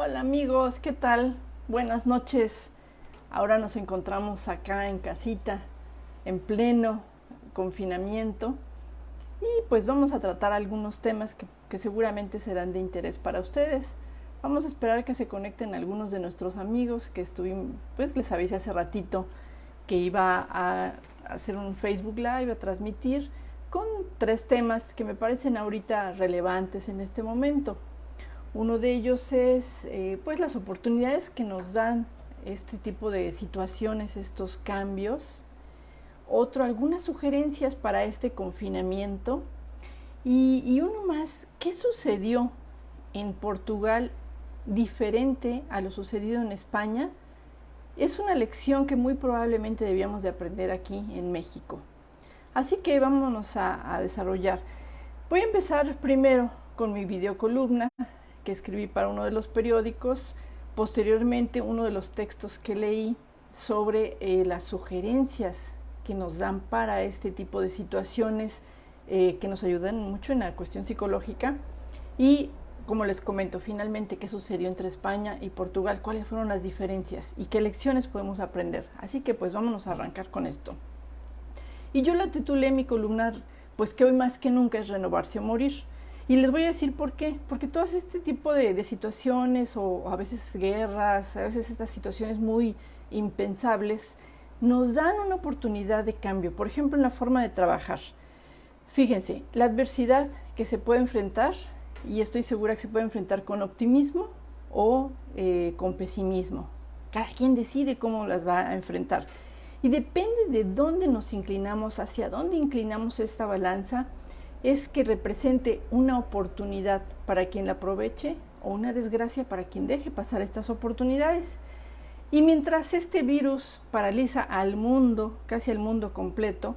Hola amigos, ¿qué tal? Buenas noches. Ahora nos encontramos acá en casita, en pleno confinamiento y pues vamos a tratar algunos temas que seguramente serán de interés para ustedes. Vamos a esperar que se conecten algunos de nuestros amigos que estuvimos, pues les avisé hace ratito que iba a hacer un Facebook Live, a transmitir con 3 temas que me parecen ahorita relevantes en este momento. Uno de ellos es pues las oportunidades que nos dan este tipo de situaciones, estos cambios. Otro, algunas sugerencias para este confinamiento. Y uno más, ¿qué sucedió en Portugal diferente a lo sucedido en España? Es una lección que muy probablemente debíamos de aprender aquí en México. Así que vámonos a desarrollar. Voy a empezar primero con mi videocolumna que escribí para uno de los periódicos, posteriormente uno de los textos que leí sobre las sugerencias que nos dan para este tipo de situaciones que nos ayudan mucho en la cuestión psicológica y como les comento finalmente qué sucedió entre España y Portugal, cuáles fueron las diferencias y qué lecciones podemos aprender. Así que pues vámonos a arrancar con esto. Y yo la titulé mi columna pues que hoy más que nunca es renovarse o morir. Y les voy a decir por qué. Porque todo este tipo de situaciones o a veces guerras, a veces estas situaciones muy impensables, nos dan una oportunidad de cambio. Por ejemplo, en la forma de trabajar. Fíjense, la adversidad que se puede enfrentar, y estoy segura que se puede enfrentar con optimismo o con pesimismo. Cada quien decide cómo las va a enfrentar. Y depende de dónde nos inclinamos, hacia dónde inclinamos esta balanza, es que represente una oportunidad para quien la aproveche o una desgracia para quien deje pasar estas oportunidades. Y mientras este virus paraliza al mundo, casi al mundo completo,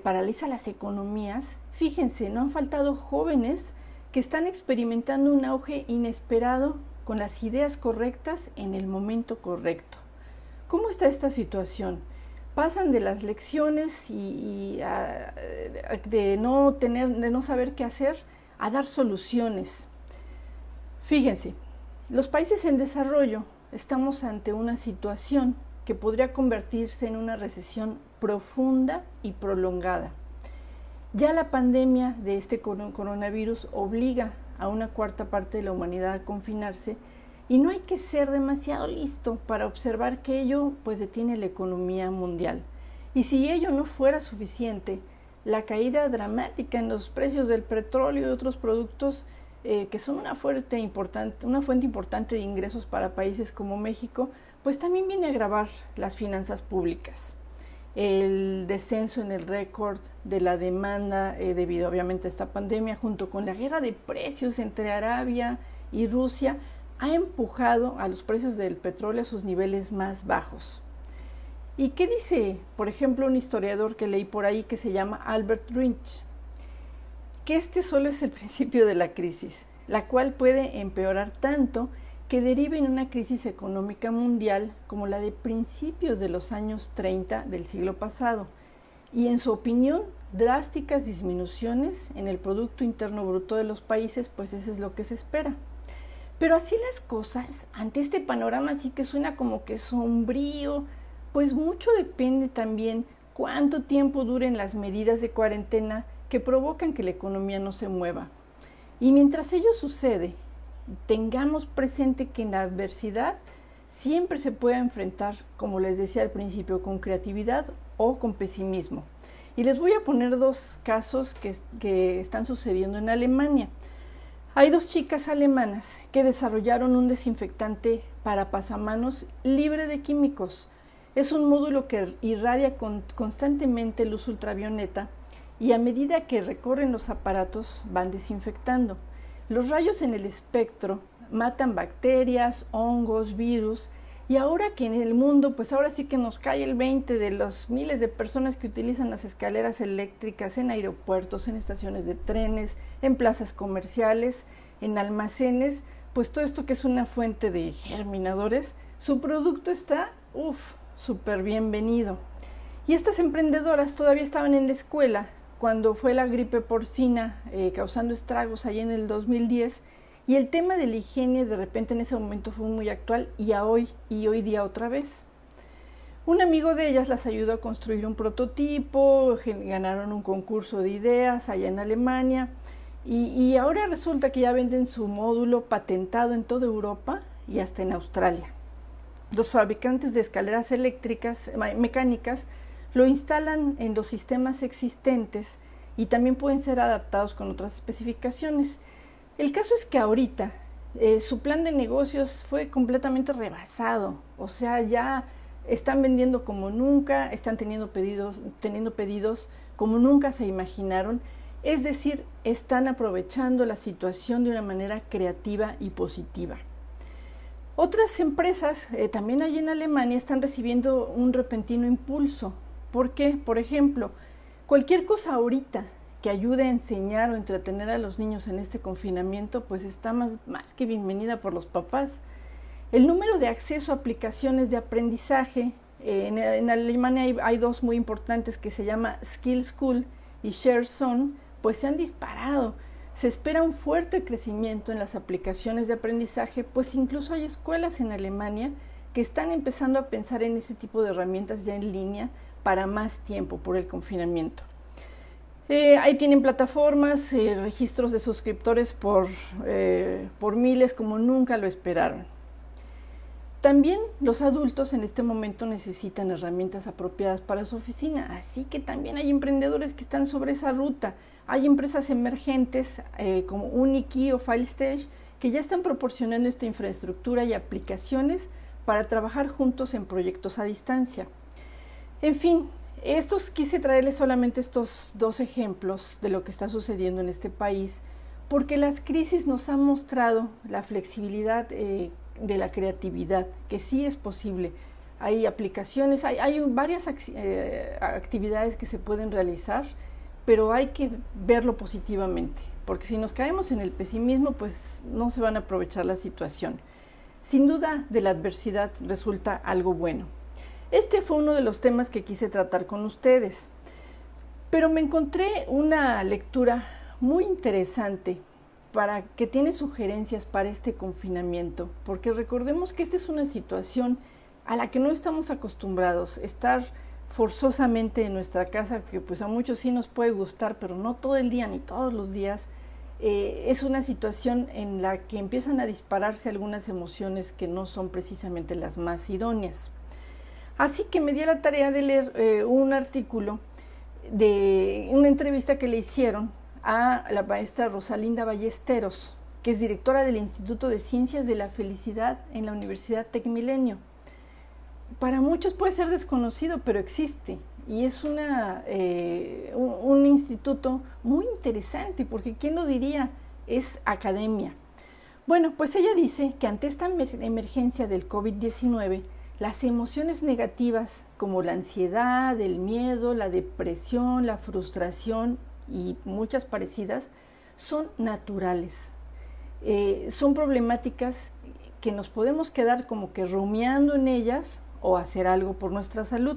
paraliza las economías, fíjense, no han faltado jóvenes que están experimentando un auge inesperado con las ideas correctas en el momento correcto. ¿Cómo está esta situación? Pasan de las lecciones de no saber qué hacer a dar soluciones. Fíjense, los países en desarrollo estamos ante una situación que podría convertirse en una recesión profunda y prolongada. Ya la pandemia de este coronavirus obliga a una cuarta parte de la humanidad a confinarse y no hay que ser demasiado listo para observar que ello pues detiene la economía mundial. Y si ello no fuera suficiente, la caída dramática en los precios del petróleo y otros productos que son una fuente importante de ingresos para países como México, pues también viene a agravar las finanzas públicas. El descenso en el récord de la demanda debido obviamente a esta pandemia, junto con la guerra de precios entre Arabia y Rusia, ha empujado a los precios del petróleo a sus niveles más bajos. ¿Y qué dice, por ejemplo, un historiador que leí por ahí que se llama Albert Rynch? Que este solo es el principio de la crisis, la cual puede empeorar tanto que derive en una crisis económica mundial como la de principios de los años 30 del siglo pasado, y en su opinión, drásticas disminuciones en el Producto Interno Bruto de los países, pues eso es lo que se espera. Pero así las cosas, ante este panorama así que suena como que sombrío, pues mucho depende también cuánto tiempo duren las medidas de cuarentena que provocan que la economía no se mueva. Y mientras ello sucede, tengamos presente que en la adversidad siempre se puede enfrentar, como les decía al principio, con creatividad o con pesimismo. Y les voy a poner 2 casos que están sucediendo en Alemania. Hay 2 chicas alemanas que desarrollaron un desinfectante para pasamanos libre de químicos. Es un módulo que irradia constantemente luz ultravioleta y a medida que recorren los aparatos van desinfectando. Los rayos en el espectro matan bacterias, hongos, virus, y ahora que en el mundo, pues ahora sí que nos cae el 20 de los miles de personas que utilizan las escaleras eléctricas en aeropuertos, en estaciones de trenes, en plazas comerciales, en almacenes, pues todo esto que es una fuente de germinadores, su producto está, súper bienvenido. Y estas emprendedoras todavía estaban en la escuela cuando fue la gripe porcina causando estragos allá en el 2010 Y el tema de la higiene de repente en ese momento fue muy actual y hoy día otra vez. Un amigo de ellas las ayudó a construir un prototipo, ganaron un concurso de ideas allá en Alemania y ahora resulta que ya venden su módulo patentado en toda Europa y hasta en Australia. Los fabricantes de escaleras eléctricas, mecánicas, lo instalan en los sistemas existentes y también pueden ser adaptados con otras especificaciones. El caso es que ahorita su plan de negocios fue completamente rebasado, o sea, ya están vendiendo como nunca, están teniendo pedidos como nunca se imaginaron, es decir, están aprovechando la situación de una manera creativa y positiva. Otras empresas, también allí en Alemania, están recibiendo un repentino impulso. ¿Por qué? Por ejemplo, cualquier cosa ahorita que ayude a enseñar o entretener a los niños en este confinamiento, pues está más que bienvenida por los papás. El número de acceso a aplicaciones de aprendizaje, en Alemania hay dos muy importantes que se llama Skill School y Share Zone, pues se han disparado. Se espera un fuerte crecimiento en las aplicaciones de aprendizaje, pues incluso hay escuelas en Alemania que están empezando a pensar en ese tipo de herramientas ya en línea para más tiempo por el confinamiento. Ahí tienen plataformas, registros de suscriptores por miles como nunca lo esperaron. También los adultos en este momento necesitan herramientas apropiadas para su oficina, así que también hay emprendedores que están sobre esa ruta. Hay empresas emergentes como Unikey o FileStage que ya están proporcionando esta infraestructura y aplicaciones para trabajar juntos en proyectos a distancia. En fin, quise traerles solamente estos dos ejemplos de lo que está sucediendo en este país, porque las crisis nos han mostrado la flexibilidad de la creatividad, que sí es posible. Hay aplicaciones, hay varias actividades que se pueden realizar, pero hay que verlo positivamente, porque si nos caemos en el pesimismo, pues no se van a aprovechar la situación. Sin duda, de la adversidad resulta algo bueno. Este fue uno de los temas que quise tratar con ustedes, pero me encontré una lectura muy interesante que tiene sugerencias para este confinamiento, porque recordemos que esta es una situación a la que no estamos acostumbrados, estar forzosamente en nuestra casa, que pues a muchos sí nos puede gustar, pero no todo el día ni todos los días. Es una situación en la que empiezan a dispararse algunas emociones que no son precisamente las más idóneas. Así que me di a la tarea de leer un artículo de una entrevista que le hicieron a la maestra Rosalinda Ballesteros, que es directora del Instituto de Ciencias de la Felicidad en la Universidad TecMilenio. Para muchos puede ser desconocido, pero existe y es un instituto muy interesante, porque ¿quién lo diría? Es academia. Bueno, pues ella dice que ante esta emergencia del COVID-19, las emociones negativas como la ansiedad, el miedo, la depresión, la frustración y muchas parecidas son naturales. Son problemáticas que nos podemos quedar como que rumiando en ellas o hacer algo por nuestra salud.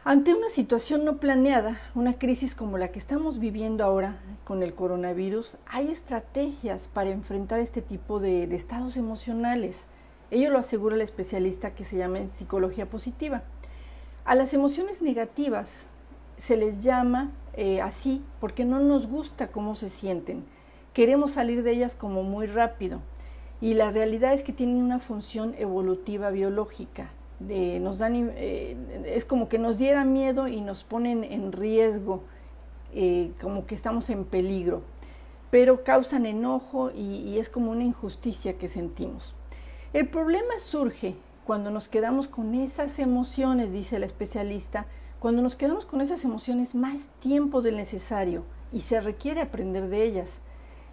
Ante una situación no planeada, una crisis como la que estamos viviendo ahora con el coronavirus, hay estrategias para enfrentar este tipo de estados emocionales. Ello lo asegura el especialista que se llama en psicología positiva. A las emociones negativas se les llama así porque no nos gusta cómo se sienten. Queremos salir de ellas como muy rápido. Y la realidad es que tienen una función evolutiva biológica. Es como que nos diera miedo y nos ponen en riesgo, como que estamos en peligro. Pero causan enojo y es como una injusticia que sentimos. El problema surge cuando nos quedamos con esas emociones, dice la especialista, cuando nos quedamos con esas emociones más tiempo del necesario y se requiere aprender de ellas.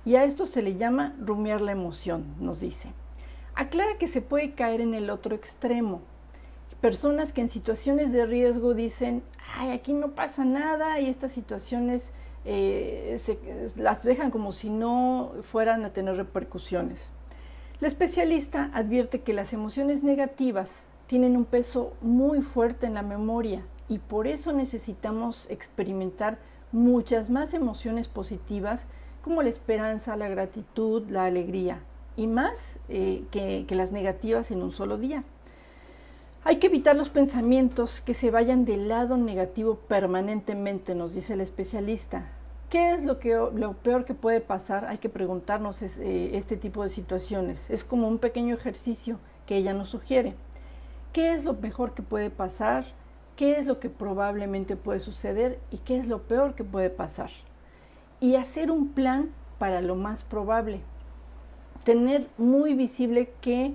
Y a esto se le llama rumiar la emoción, nos dice. Aclara que se puede caer en el otro extremo. Personas que en situaciones de riesgo dicen, ay, aquí no pasa nada, y estas situaciones las dejan como si no fueran a tener repercusiones. La especialista advierte que las emociones negativas tienen un peso muy fuerte en la memoria y por eso necesitamos experimentar muchas más emociones positivas, como la esperanza, la gratitud, la alegría, y más que las negativas en un solo día. Hay que evitar los pensamientos que se vayan del lado negativo permanentemente, nos dice el especialista. ¿Qué es lo peor que puede pasar? Hay que preguntarnos este tipo de situaciones. Es como un pequeño ejercicio que ella nos sugiere. ¿Qué es lo mejor que puede pasar? ¿Qué es lo que probablemente puede suceder? ¿Y qué es lo peor que puede pasar? Y hacer un plan para lo más probable. Tener muy visible que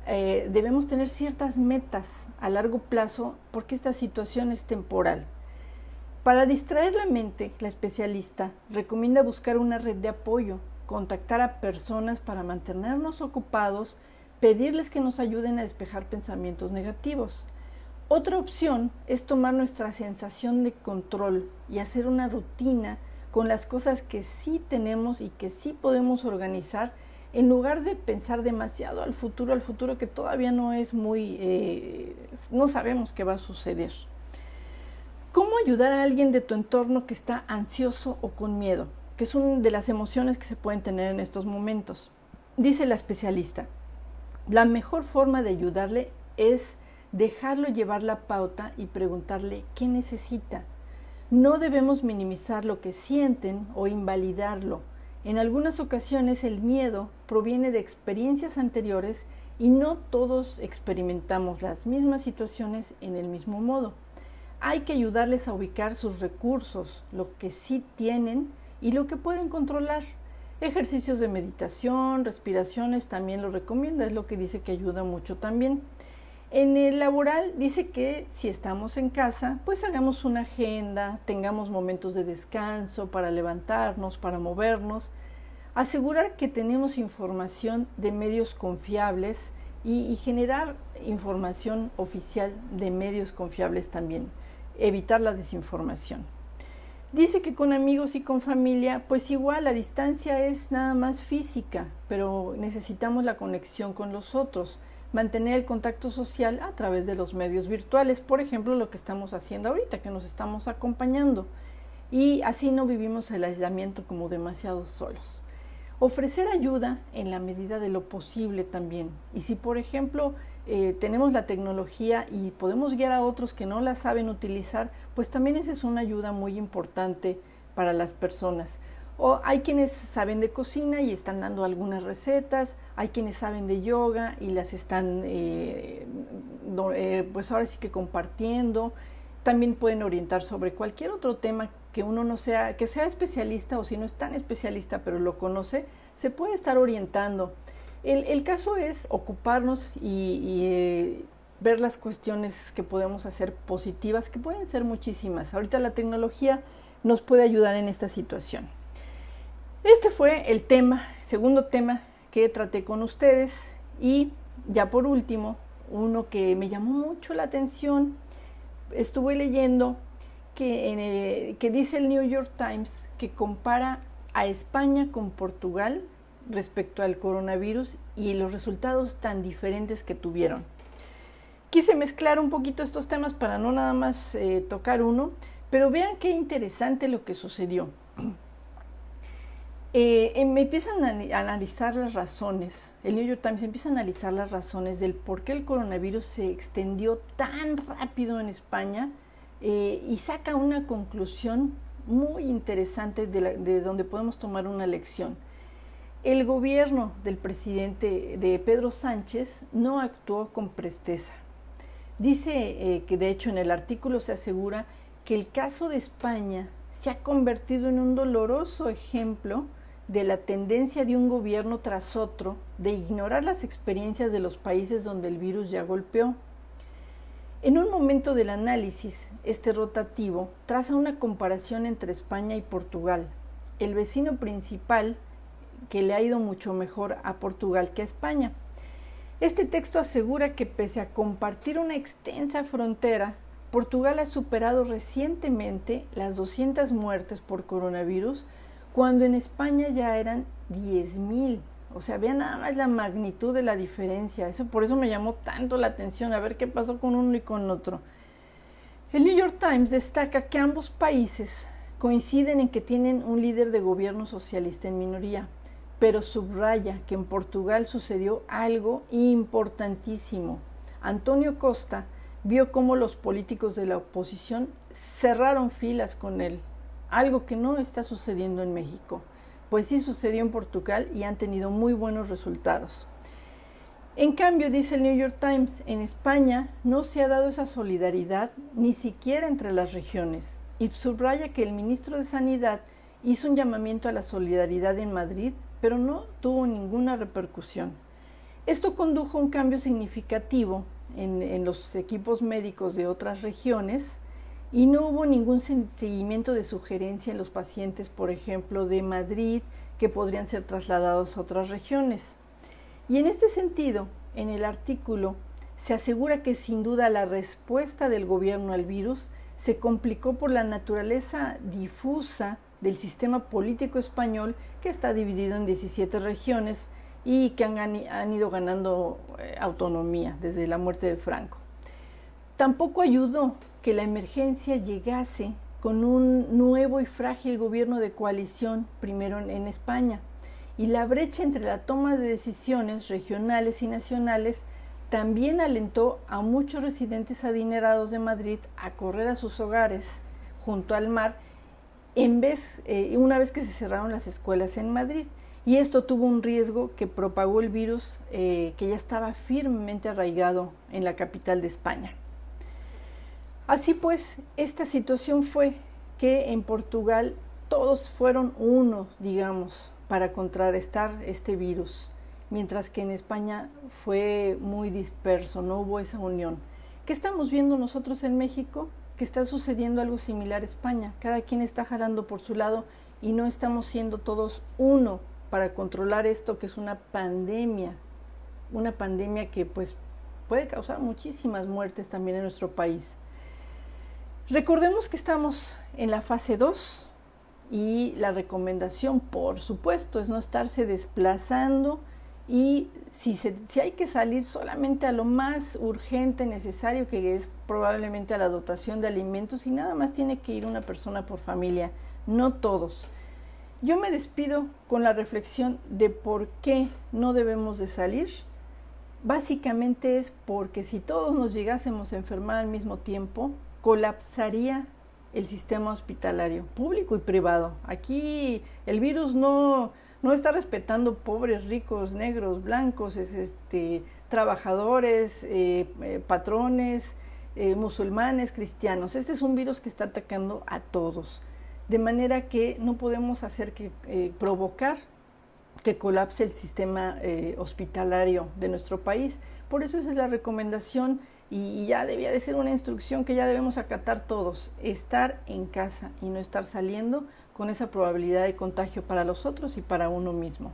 debemos tener ciertas metas a largo plazo porque esta situación es temporal. Para distraer la mente, la especialista recomienda buscar una red de apoyo, contactar a personas para mantenernos ocupados, pedirles que nos ayuden a despejar pensamientos negativos. Otra opción es tomar nuestra sensación de control y hacer una rutina con las cosas que sí tenemos y que sí podemos organizar, en lugar de pensar demasiado al futuro que todavía no es no sabemos qué va a suceder. ¿Cómo ayudar a alguien de tu entorno que está ansioso o con miedo? Que es una de las emociones que se pueden tener en estos momentos. Dice la especialista, la mejor forma de ayudarle es dejarlo llevar la pauta y preguntarle qué necesita. No debemos minimizar lo que sienten o invalidarlo. En algunas ocasiones el miedo proviene de experiencias anteriores y no todos experimentamos las mismas situaciones en el mismo modo. Hay que ayudarles a ubicar sus recursos, lo que sí tienen y lo que pueden controlar. Ejercicios de meditación, respiraciones también lo recomienda, es lo que dice que ayuda mucho también. En el laboral dice que si estamos en casa, pues hagamos una agenda, tengamos momentos de descanso para levantarnos, para movernos, asegurar que tenemos información de medios confiables y generar información oficial de medios confiables también, evitar la desinformación. Dice que con amigos y con familia, pues igual la distancia es nada más física, pero necesitamos la conexión con los otros, mantener el contacto social a través de los medios virtuales, por ejemplo, lo que estamos haciendo ahorita, que nos estamos acompañando, y así no vivimos el aislamiento como demasiado solos. Ofrecer ayuda en la medida de lo posible también, y si por ejemplo tenemos la tecnología y podemos guiar a otros que no la saben utilizar, pues también esa es una ayuda muy importante para las personas. O hay quienes saben de cocina y están dando algunas recetas, hay quienes saben de yoga y las están pues ahora sí que compartiendo. También pueden orientar sobre cualquier otro tema que uno no sea, que sea especialista, o si no es tan especialista pero lo conoce, se puede estar orientando. El caso es ocuparnos y ver las cuestiones que podemos hacer positivas, que pueden ser muchísimas. Ahorita la tecnología nos puede ayudar en esta situación. Este fue el segundo tema que traté con ustedes, y ya por último, uno que me llamó mucho la atención, estuve leyendo que dice el New York Times que compara a España con Portugal respecto al coronavirus y los resultados tan diferentes que tuvieron. Quise mezclar un poquito estos temas para no nada más tocar uno, pero vean qué interesante lo que sucedió. Me empiezan a analizar las razones, el New York Times empieza a analizar las razones del por qué el coronavirus se extendió tan rápido en España, y saca una conclusión muy interesante de donde podemos tomar una lección. El gobierno del presidente de Pedro Sánchez no actuó con presteza. Dice que de hecho en el artículo se asegura que el caso de España se ha convertido en un doloroso ejemplo de la tendencia de un gobierno tras otro de ignorar las experiencias de los países donde el virus ya golpeó. En un momento del análisis, este rotativo traza una comparación entre España y Portugal, el vecino principal que le ha ido mucho mejor a Portugal que a España. Este texto asegura que pese a compartir una extensa frontera, Portugal ha superado recientemente las 200 muertes por coronavirus, cuando en España ya eran 10,000. O sea, vean nada más la magnitud de la diferencia. Por eso me llamó tanto la atención, a ver qué pasó con uno y con otro. El New York Times destaca que ambos países coinciden en que tienen un líder de gobierno socialista en minoría, pero subraya que en Portugal sucedió algo importantísimo. Antonio Costa vio cómo los políticos de la oposición cerraron filas con él, algo que no está sucediendo en México, pues sí sucedió en Portugal y han tenido muy buenos resultados. En cambio, dice el New York Times, en España no se ha dado esa solidaridad ni siquiera entre las regiones, y subraya que el ministro de Sanidad hizo un llamamiento a la solidaridad en Madrid, pero no tuvo ninguna repercusión. Esto condujo a un cambio significativo en los equipos médicos de otras regiones y no hubo ningún seguimiento de sugerencia en los pacientes, por ejemplo, de Madrid, que podrían ser trasladados a otras regiones. Y en este sentido, en el artículo se asegura que sin duda la respuesta del gobierno al virus se complicó por la naturaleza difusa del sistema político español, que está dividido en 17 regiones y que han ido ganando autonomía desde la muerte de Franco. Tampoco ayudó que la emergencia llegase con un nuevo y frágil gobierno de coalición, primero en España, y la brecha entre la toma de decisiones regionales y nacionales también alentó a muchos residentes adinerados de Madrid a correr a sus hogares junto al mar una vez que se cerraron las escuelas en Madrid. Y esto tuvo un riesgo que propagó el virus que ya estaba firmemente arraigado en la capital de España. Así pues, esta situación fue que en Portugal todos fueron uno, digamos, para contrarrestar este virus, mientras que en España fue muy disperso, no hubo esa unión. ¿Qué estamos viendo nosotros en México? Que está sucediendo algo similar a España. Cada quien está jalando por su lado y no estamos siendo todos uno para controlar esto que es una pandemia que pues puede causar muchísimas muertes también en nuestro país. Recordemos que estamos en la fase 2 y la recomendación, por supuesto, es no estarse desplazando y si hay que salir solamente a lo más urgente, necesario, que es probablemente a la dotación de alimentos, y nada más tiene que ir una persona por familia, no todos. Yo me despido con la reflexión de por qué no debemos de salir. Básicamente es porque si todos nos llegásemos a enfermar al mismo tiempo, colapsaría el sistema hospitalario, público y privado. Aquí el virus no está respetando pobres, ricos, negros, blancos, trabajadores, patrones, musulmanes, cristianos. Este es un virus que está atacando a todos. De manera que no podemos hacer que provocar que colapse el sistema hospitalario de nuestro país. Por eso esa es la recomendación y ya debía de ser una instrucción que ya debemos acatar todos, estar en casa y no estar saliendo con esa probabilidad de contagio para los otros y para uno mismo.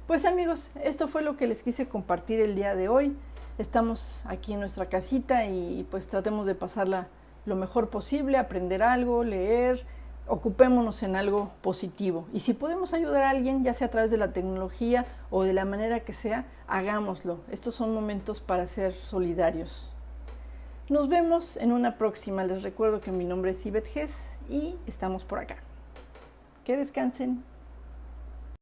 Pues amigos, esto fue lo que les quise compartir el día de hoy. Estamos aquí en nuestra casita y pues tratemos de pasarla lo mejor posible, aprender algo, leer, ocupémonos en algo positivo. Y si podemos ayudar a alguien, ya sea a través de la tecnología o de la manera que sea, hagámoslo. Estos son momentos para ser solidarios. Nos vemos en una próxima. Les recuerdo que mi nombre es Ivette Gess y estamos por acá. Que descansen.